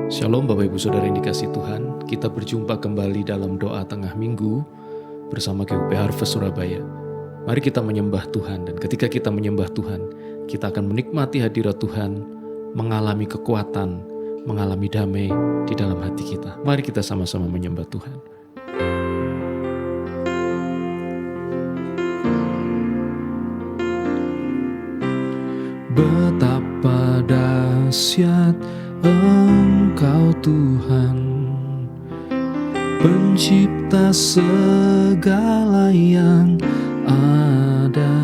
Shalom Bapak Ibu Saudara yang dikasihi Tuhan, kita berjumpa kembali dalam doa tengah minggu bersama GUP Harvest Surabaya. Mari kita menyembah Tuhan, dan ketika kita menyembah Tuhan, kita akan menikmati hadirat Tuhan, mengalami kekuatan, mengalami damai di dalam hati kita. Mari kita sama-sama menyembah Tuhan. Betapa dahsyat Engkau Tuhan, pencipta segala yang ada,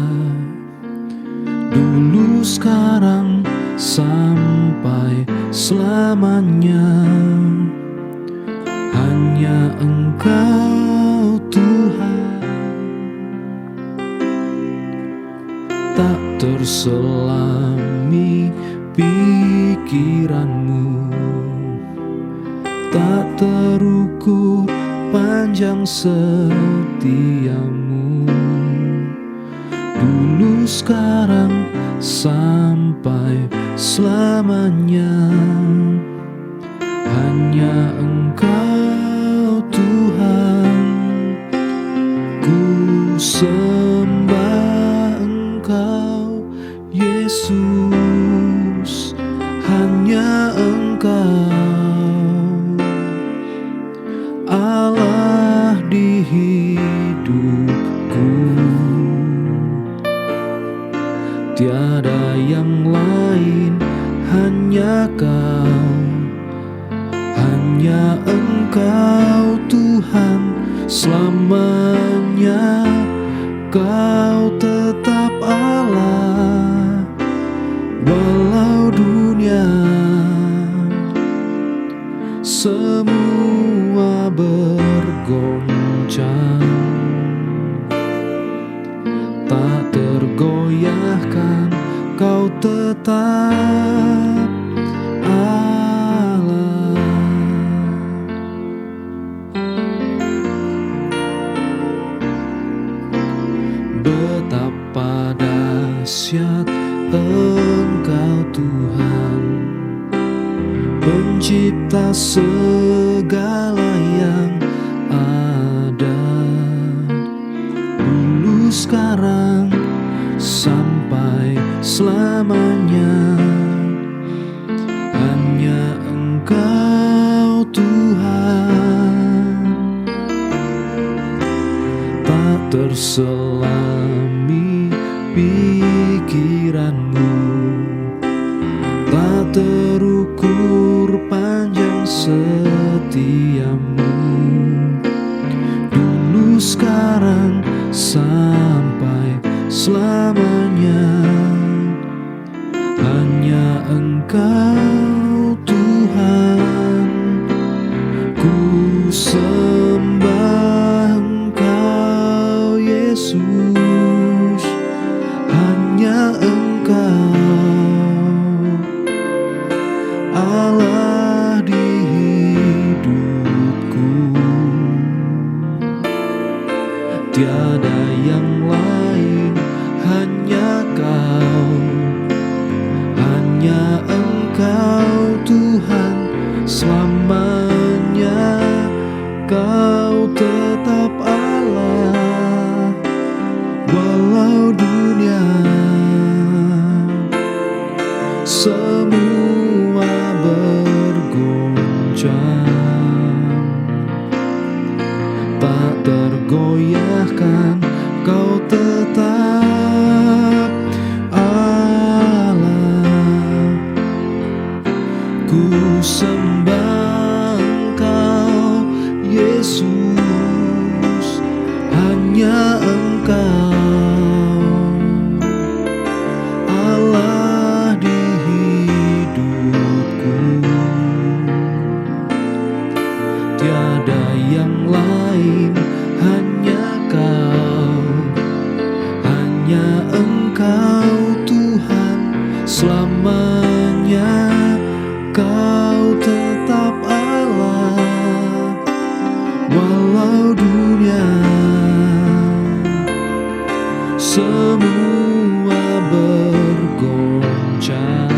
dulu, sekarang, sampai selamanya. Hanya Engkau Tuhan, tak terselami pikiranmu, tak terukur panjang setiamu, dulu, sekarang, sampai selamanya. Hanya Engkau Tuhan, ku sembah Engkau Yesus. Hanya Engkau Allah di hidupku, tiada yang lain, hanya Kau. Hanya Engkau Tuhan, selamanya Kau tetap Allah. Walau dunia semua bergoncang, tak tergoyahkan, Kau tetap Allah. Betapa dahsyat Engkau Tuhan, pencipta segala yang ada, dulu, sekarang, sampai selamanya. Hanya Engkau Tuhan, tak terselami pikiranmu, tak terukur panjang setiamu, dulu, sekarang, sampai selamanya. Hanya Engkau Tuhan, ku sembah Engkau Yesus. Hanya Engkau Allah di hidupku, tiada yang lain, hanya Kau. Hanya Engkau Tuhan, selamanya Kau tetap Allah. Walau dunia semua bergoncang, tak tergoyahkan, Kau tetap Allah. Ku sembah Engkau Yesus. Hanya Engkau Allah di hidupku, tiada yang lain, hanya Kau. Hanya Engkau Tuhan, selamanya Kau tetap Allah. Walau dunia semua bergoncang,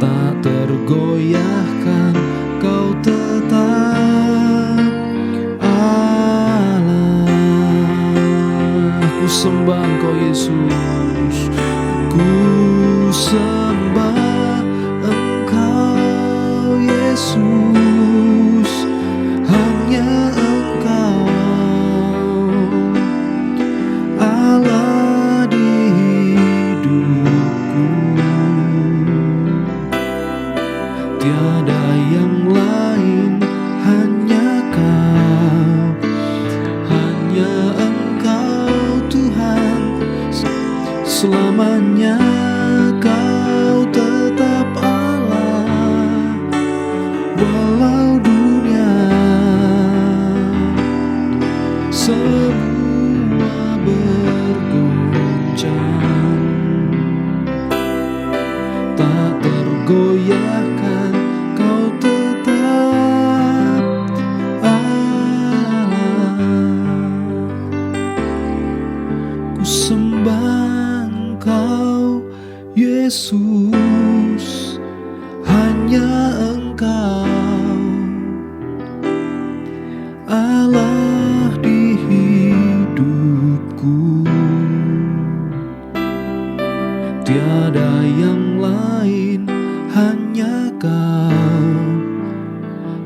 tak tergoyahkan, Kau tetap Allah. Ku sembah Engkau Yesus, ku sembah Engkau Yesus, hanya Engkau Allah di hidupku. Tiada yang lain, hanya Kau, hanya Engkau Tuhan. Selamanya Kau tetap Allah, walau dunia semua bergoncang, tak tergoyahkan, Kau tetap Allah. Ku sembah Engkau Yesus, hanya Engkau Allah di hidupku. Tiada yang lain, hanya Kau,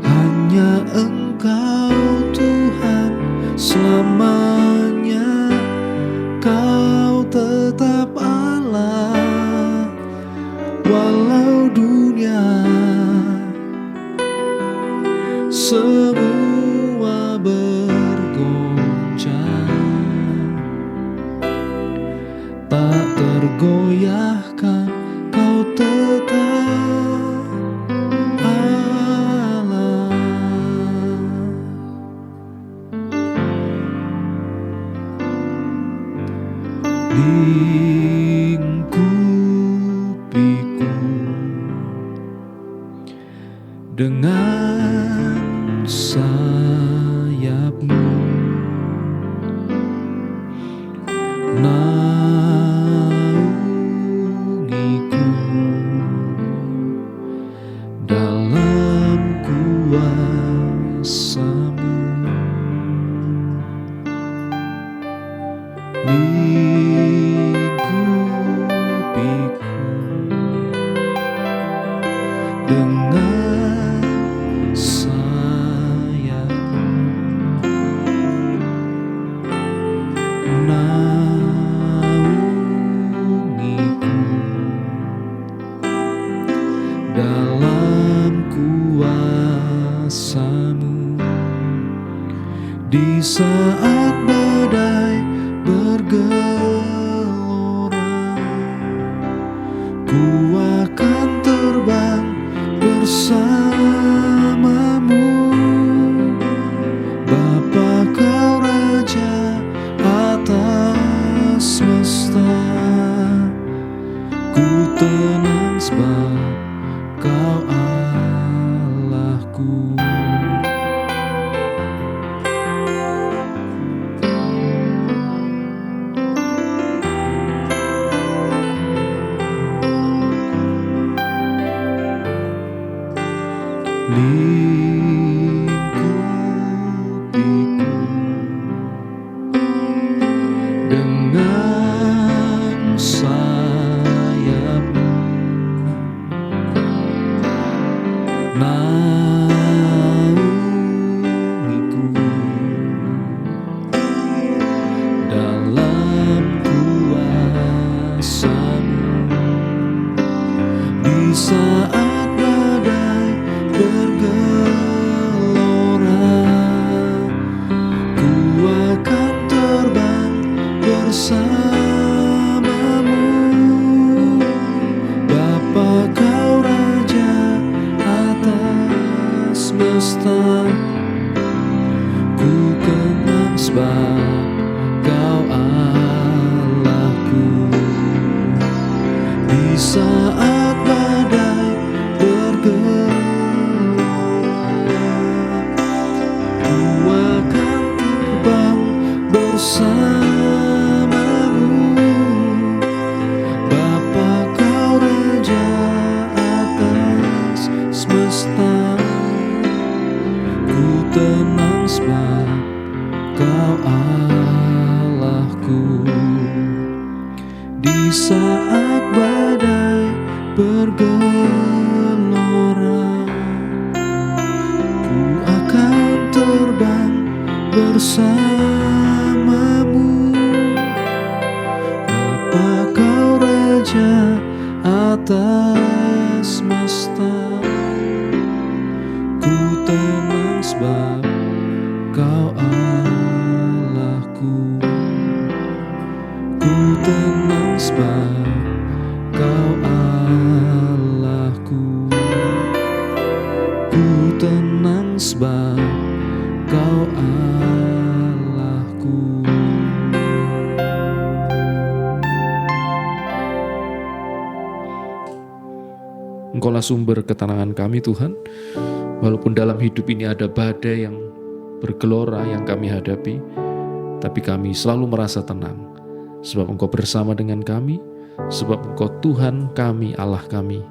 hanya Engkau Tuhan. Selamanya Kau tetap Allah, walau dunia semua bergoncang, tak tergoyahkan, Kau tetap Allah. Lingkupiku dengan sayap-Mu, naungiku dalam kuasa-Mu. Lingkupiku dengan sayap-Mu, naungiku dalam kuasa-Mu. Di saat badai bergelora, ku akan terbang bersama-Mu. Bapa, Kau Raja atas semesta, ku tenang sebab Kau Allahku. Lingkupiku dengan sayap-Mu, naungiku dalam kuasa-Mu. Di saat badai bergelora, ku akan terbang bersama-Mu. Bapa, Kau Raja atas semesta, ku kenang sebab Kau Allahku. Di saat badai bergelora, ku akan terbang bersama-Mu. Bapa, Kau Raja atas Di saat badai bergelora, ku akan terbang bersamamu. Bapa kau Raja atas semesta, ku tenang sebab kau Allahku. Ku tenang sebab kau Allahku. Ku tenang sebab kau Allahku. Engkaulah sumber ketenangan kami Tuhan. Walaupun dalam hidup ini ada badai yang bergelora yang kami hadapi, tapi kami selalu merasa tenang. Sebab Engkau bersama dengan kami, sebab Engkau Tuhan kami, Allah kami,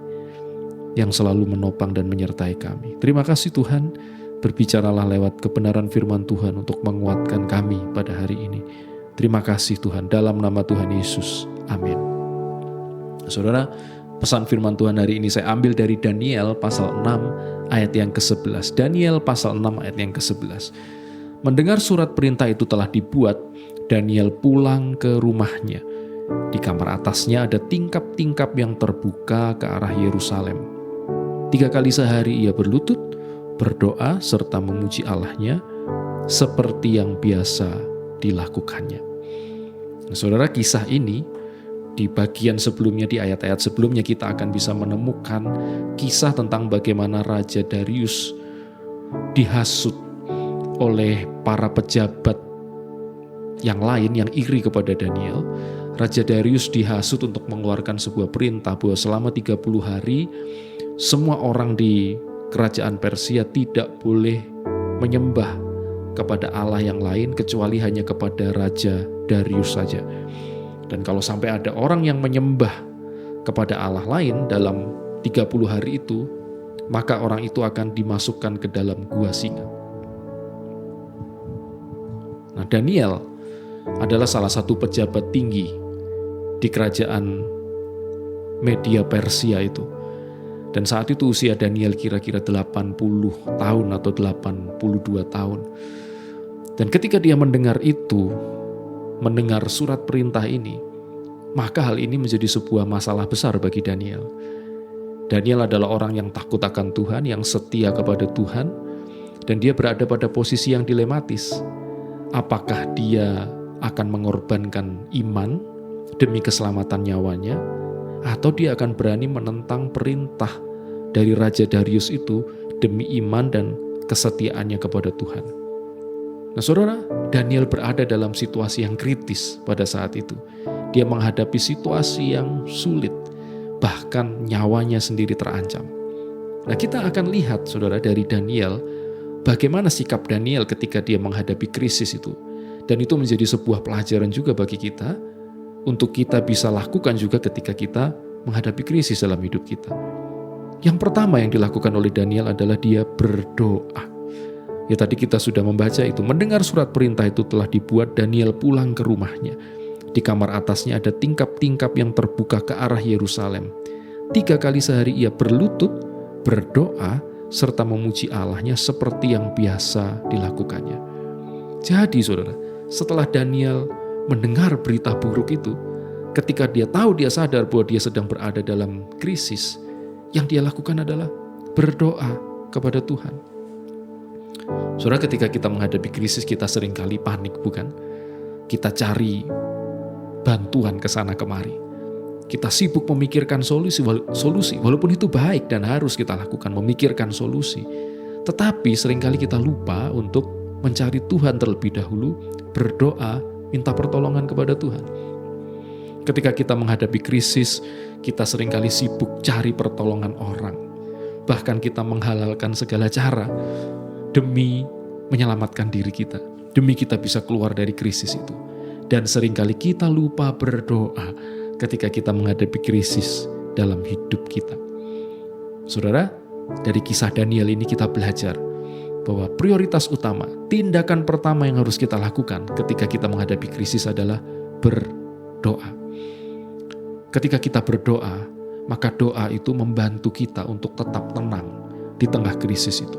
yang selalu menopang dan menyertai kami. Terima kasih Tuhan, berbicaralah lewat kebenaran firman Tuhan untuk menguatkan kami pada hari ini. Terima kasih Tuhan, dalam nama Tuhan Yesus. Amin. Saudara, pesan firman Tuhan hari ini saya ambil dari Daniel pasal 6 ayat yang ke-11. Daniel pasal 6 ayat yang ke-11. Mendengar surat perintah itu telah dibuat, Daniel pulang ke rumahnya. Di kamar atasnya ada tingkap-tingkap yang terbuka ke arah Yerusalem. 3 kali sehari ia berlutut, berdoa serta memuji Allahnya seperti yang biasa dilakukannya. Nah, saudara, kisah ini di bagian sebelumnya, di ayat-ayat sebelumnya kita akan bisa menemukan kisah tentang bagaimana Raja Darius dihasut oleh para pejabat yang lain yang iri kepada Daniel. Raja Darius dihasut untuk mengeluarkan sebuah perintah bahwa selama 30 hari semua orang di kerajaan Persia tidak boleh menyembah kepada Allah yang lain kecuali hanya kepada Raja Darius saja. Dan kalau sampai ada orang yang menyembah kepada Allah lain dalam 30 hari itu, maka orang itu akan dimasukkan ke dalam gua singa. Nah, Daniel adalah salah satu pejabat tinggi di kerajaan Media Persia itu. Dan saat itu usia Daniel kira-kira 80 tahun atau 82 tahun. Dan ketika dia mendengar itu, mendengar surat perintah ini, maka hal ini menjadi sebuah masalah besar bagi Daniel. Daniel adalah orang yang takut akan Tuhan, yang setia kepada Tuhan, dan dia berada pada posisi yang dilematis. Apakah dia akan mengorbankan iman demi keselamatan nyawanya, atau dia akan berani menentang perintah dari Raja Darius itu demi iman dan kesetiaannya kepada Tuhan. Nah, saudara, Daniel berada dalam situasi yang kritis pada saat itu. Dia menghadapi situasi yang sulit, bahkan nyawanya sendiri terancam. Nah, kita akan lihat, saudara, dari Daniel, bagaimana sikap Daniel ketika dia menghadapi krisis itu. Dan itu menjadi sebuah pelajaran juga bagi kita, untuk kita bisa lakukan juga ketika kita menghadapi krisis dalam hidup kita. Yang pertama yang dilakukan oleh Daniel adalah dia berdoa. Ya, tadi kita sudah membaca itu, mendengar surat perintah itu telah dibuat, Daniel pulang ke rumahnya. Di kamar atasnya ada tingkap-tingkap yang terbuka ke arah Yerusalem. 3 kali sehari ia berlutut, berdoa, serta memuji Allahnya seperti yang biasa dilakukannya. Jadi saudara, setelah Daniel mendengar berita buruk itu, ketika dia tahu, dia sadar bahwa dia sedang berada dalam krisis, yang dia lakukan adalah berdoa kepada Tuhan. Saudara, ketika kita menghadapi krisis, kita seringkali panik, bukan? Kita cari bantuan ke sana kemari. Kita sibuk memikirkan solusi, walaupun itu baik dan harus kita lakukan, memikirkan solusi. Tetapi seringkali kita lupa untuk mencari Tuhan terlebih dahulu, berdoa, minta pertolongan kepada Tuhan. Ketika kita menghadapi krisis, kita seringkali sibuk cari pertolongan orang. Bahkan kita menghalalkan segala cara demi menyelamatkan diri kita, demi kita bisa keluar dari krisis itu. Dan seringkali kita lupa berdoa ketika kita menghadapi krisis dalam hidup kita. Saudara, dari kisah Daniel ini kita belajar bahwa prioritas utama, tindakan pertama yang harus kita lakukan ketika kita menghadapi krisis adalah berdoa. Ketika kita berdoa, maka doa itu membantu kita untuk tetap tenang di tengah krisis itu.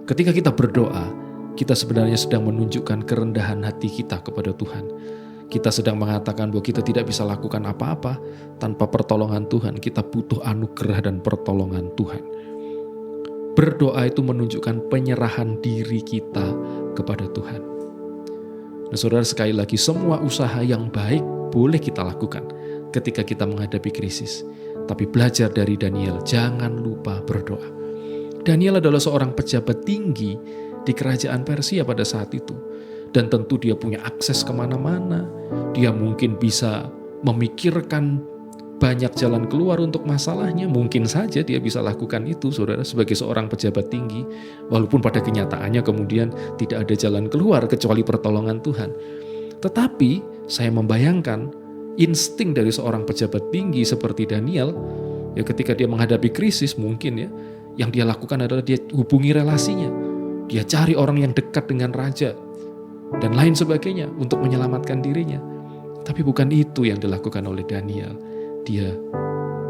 Ketika kita berdoa, kita sebenarnya sedang menunjukkan kerendahan hati kita kepada Tuhan. Kita sedang mengatakan bahwa kita tidak bisa lakukan apa-apa tanpa pertolongan Tuhan. Kita butuh anugerah dan pertolongan Tuhan. Berdoa itu menunjukkan penyerahan diri kita kepada Tuhan. Nah, saudara, sekali lagi, semua usaha yang baik boleh kita lakukan ketika kita menghadapi krisis. Tapi belajar dari Daniel, jangan lupa berdoa. Daniel adalah seorang pejabat tinggi di kerajaan Persia pada saat itu. Dan tentu dia punya akses kemana-mana. Dia mungkin bisa memikirkan banyak jalan keluar untuk masalahnya. Mungkin saja dia bisa lakukan itu, saudara, sebagai seorang pejabat tinggi. Walaupun pada kenyataannya kemudian tidak ada jalan keluar kecuali pertolongan Tuhan. Tetapi saya membayangkan insting dari seorang pejabat tinggi seperti Daniel, ya ketika dia menghadapi krisis mungkin ya, yang dia lakukan adalah dia hubungi relasinya. Dia cari orang yang dekat dengan raja dan lain sebagainya untuk menyelamatkan dirinya. Tapi bukan itu yang dilakukan oleh Daniel. Dia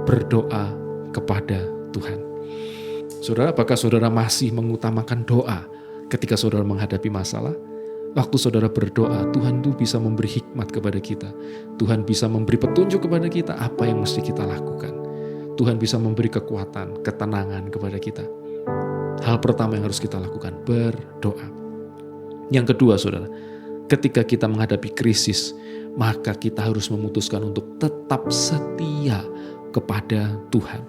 berdoa kepada Tuhan. Saudara, apakah saudara masih mengutamakan doa ketika saudara menghadapi masalah? Waktu saudara berdoa, Tuhan itu bisa memberi hikmat kepada kita. Tuhan bisa memberi petunjuk kepada kita apa yang mesti kita lakukan. Tuhan bisa memberi kekuatan, ketenangan kepada kita. Hal pertama yang harus kita lakukan, berdoa. Yang kedua, saudara, ketika kita menghadapi krisis, maka kita harus memutuskan untuk tetap setia kepada Tuhan.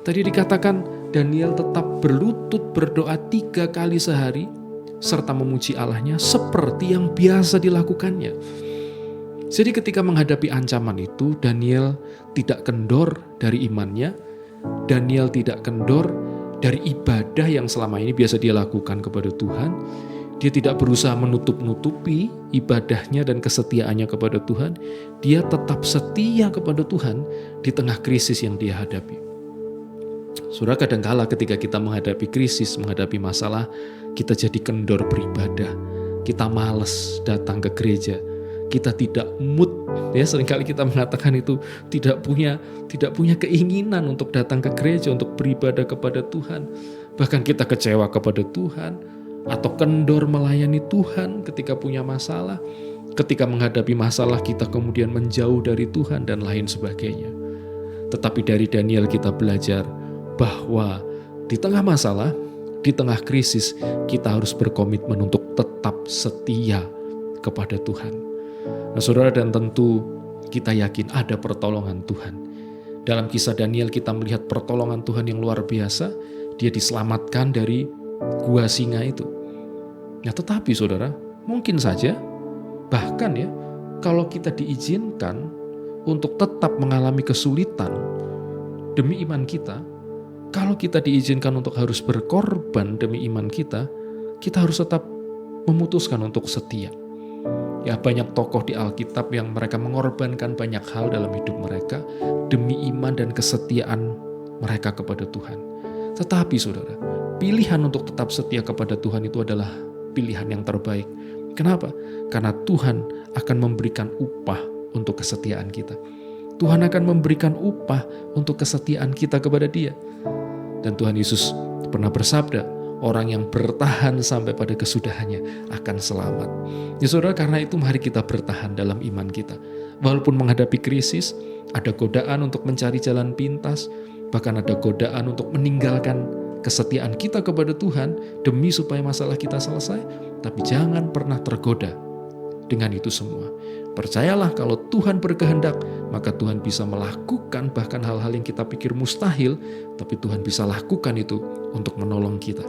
Tadi dikatakan Daniel tetap berlutut berdoa 3 kali sehari, serta memuji Allahnya seperti yang biasa dilakukannya. Jadi ketika menghadapi ancaman itu, Daniel tidak kendor dari imannya, Daniel tidak kendor dari ibadah yang selama ini biasa dia lakukan kepada Tuhan. Dia tidak berusaha menutup-nutupi ibadahnya dan kesetiaannya kepada Tuhan. Dia tetap setia kepada Tuhan di tengah krisis yang dia hadapi. Saudara, kadangkala ketika kita menghadapi krisis, menghadapi masalah, kita jadi kendor beribadah. Kita malas datang ke gereja. Kita tidak mood, ya seringkali kita mengatakan itu tidak punya keinginan untuk datang ke gereja, untuk beribadah kepada Tuhan. Bahkan kita kecewa kepada Tuhan, atau kendor melayani Tuhan ketika punya masalah. Ketika menghadapi masalah kita kemudian menjauh dari Tuhan dan lain sebagainya. Tetapi dari Daniel kita belajar bahwa di tengah masalah, di tengah krisis, kita harus berkomitmen untuk tetap setia kepada Tuhan. Nah, saudara, dan tentu kita yakin ada pertolongan Tuhan. Dalam kisah Daniel kita melihat pertolongan Tuhan yang luar biasa. Dia diselamatkan dari gua singa itu. Nah, tetapi saudara, mungkin saja bahkan ya, kalau kita diizinkan untuk tetap mengalami kesulitan demi iman kita, kalau kita diizinkan untuk harus berkorban demi iman kita, kita harus tetap memutuskan untuk setia. Ya, banyak tokoh di Alkitab yang mereka mengorbankan banyak hal dalam hidup mereka demi iman dan kesetiaan mereka kepada Tuhan. Tetapi saudara, pilihan untuk tetap setia kepada Tuhan itu adalah pilihan yang terbaik. Kenapa? Karena Tuhan akan memberikan upah untuk kesetiaan kita. Tuhan akan memberikan upah untuk kesetiaan kita kepada Dia. Dan Tuhan Yesus pernah bersabda, orang yang bertahan sampai pada kesudahannya akan selamat. Ya saudara, karena itu mari kita bertahan dalam iman kita. Walaupun menghadapi krisis, ada godaan untuk mencari jalan pintas, bahkan ada godaan untuk meninggalkan kesetiaan kita kepada Tuhan demi supaya masalah kita selesai. Tapi jangan pernah tergoda dengan itu semua. Percayalah kalau Tuhan berkehendak, maka Tuhan bisa melakukan bahkan hal-hal yang kita pikir mustahil, tapi Tuhan bisa lakukan itu untuk menolong kita.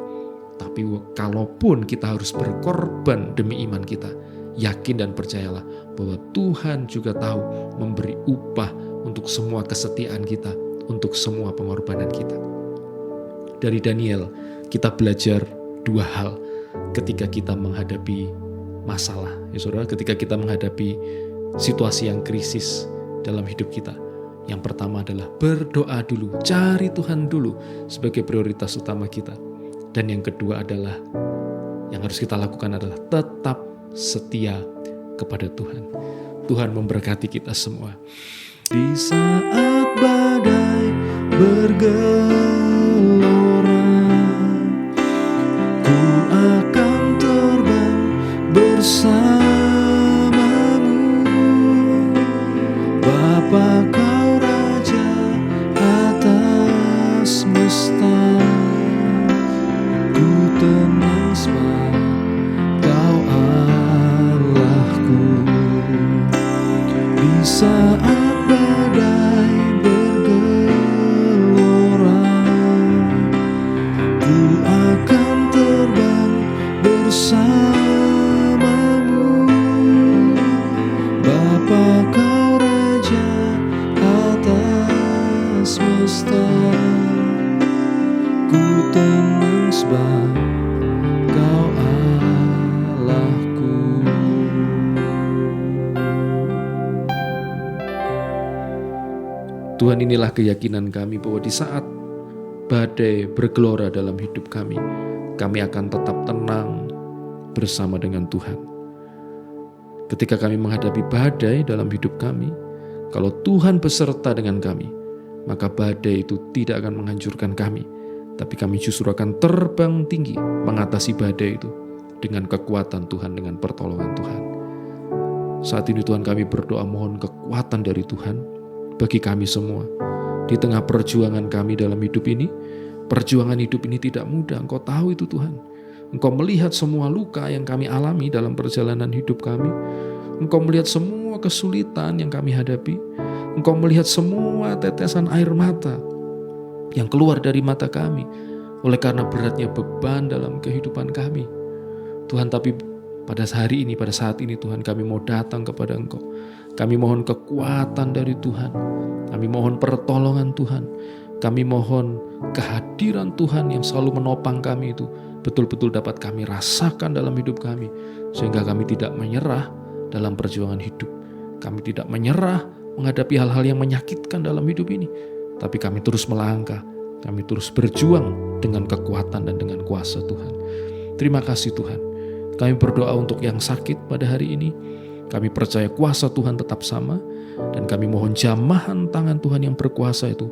Tapi kalaupun kita harus berkorban demi iman kita, yakin dan percayalah bahwa Tuhan juga tahu memberi upah untuk semua kesetiaan kita, untuk semua pengorbanan kita. Dari Daniel, kita belajar 2 hal ketika kita menghadapi masalah. Ya saudara, ketika kita menghadapi situasi yang krisis dalam hidup kita. Yang pertama adalah berdoa dulu, cari Tuhan dulu sebagai prioritas utama kita. Dan yang kedua adalah, yang harus kita lakukan adalah tetap setia kepada Tuhan. Tuhan memberkati kita semua. Di saat badai bergelora, ku akan terbang bersamamu. Bapa, kau Raja atas semesta, ku tenang sebab kau Allahku. Di saat badai bergelora, ku akan terbang bersamamu. Bapa, kau Raja atas semesta, ku tenang sebab kau Allahku. Tuhan, inilah keyakinan kami bahwa di saat badai bergelora dalam hidup kami akan tetap tenang bersama dengan Tuhan. Ketika kami menghadapi badai dalam hidup kami, kalau Tuhan beserta dengan kami, maka badai itu tidak akan menghancurkan kami, tapi kami justru akan terbang tinggi mengatasi badai itu dengan kekuatan Tuhan, dengan pertolongan Tuhan. Saat ini Tuhan, kami berdoa mohon kekuatan dari Tuhan bagi kami semua. Di tengah perjuangan kami dalam hidup ini, perjuangan hidup ini tidak mudah. Engkau tahu itu Tuhan. Engkau melihat semua luka yang kami alami dalam perjalanan hidup kami. Engkau melihat semua kesulitan yang kami hadapi. Engkau melihat semua tetesan air mata yang keluar dari mata kami oleh karena beratnya beban dalam kehidupan kami. Tuhan, tapi pada hari ini, pada saat ini Tuhan, kami mau datang kepada Engkau. Kami mohon kekuatan dari Tuhan. Kami mohon pertolongan Tuhan. Kami mohon kehadiran Tuhan yang selalu menopang kami itu betul-betul dapat kami rasakan dalam hidup kami. Sehingga kami tidak menyerah dalam perjuangan hidup. Kami tidak menyerah menghadapi hal-hal yang menyakitkan dalam hidup ini. Tapi kami terus melangkah. Kami terus berjuang dengan kekuatan dan dengan kuasa Tuhan. Terima kasih Tuhan. Kami berdoa untuk yang sakit pada hari ini. Kami percaya kuasa Tuhan tetap sama. Dan kami mohon jamahan tangan Tuhan yang berkuasa itu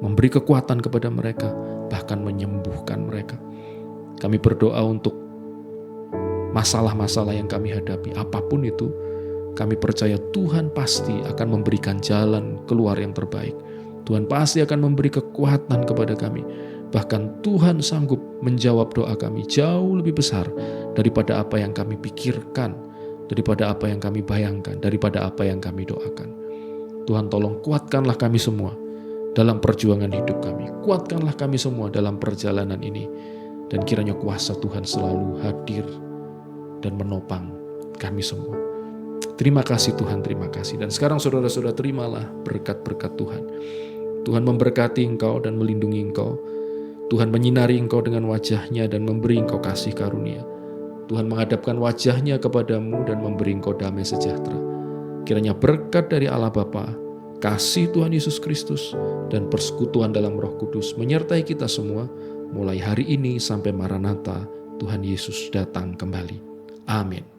memberi kekuatan kepada mereka, bahkan menyembuhkan mereka. Kami berdoa untuk masalah-masalah yang kami hadapi, apapun itu, kami percaya Tuhan pasti akan memberikan jalan keluar yang terbaik. Tuhan pasti akan memberi kekuatan kepada kami. Bahkan Tuhan sanggup menjawab doa kami jauh lebih besar daripada apa yang kami pikirkan, daripada apa yang kami bayangkan, daripada apa yang kami doakan. Tuhan, tolong kuatkanlah kami semua dalam perjuangan hidup kami. Kuatkanlah kami semua dalam perjalanan ini. Dan kiranya kuasa Tuhan selalu hadir dan menopang kami semua. Terima kasih Tuhan, terima kasih. Dan sekarang saudara-saudara terimalah berkat-berkat Tuhan. Tuhan memberkati engkau dan melindungi engkau. Tuhan menyinari engkau dengan wajah-Nya dan memberi engkau kasih karunia. Tuhan menghadapkan wajah-Nya kepadamu dan memberi engkau damai sejahtera. Kiranya berkat dari Allah Bapa, kasih Tuhan Yesus Kristus, dan persekutuan dalam Roh Kudus menyertai kita semua mulai hari ini sampai Maranatha Tuhan Yesus datang kembali. Amin.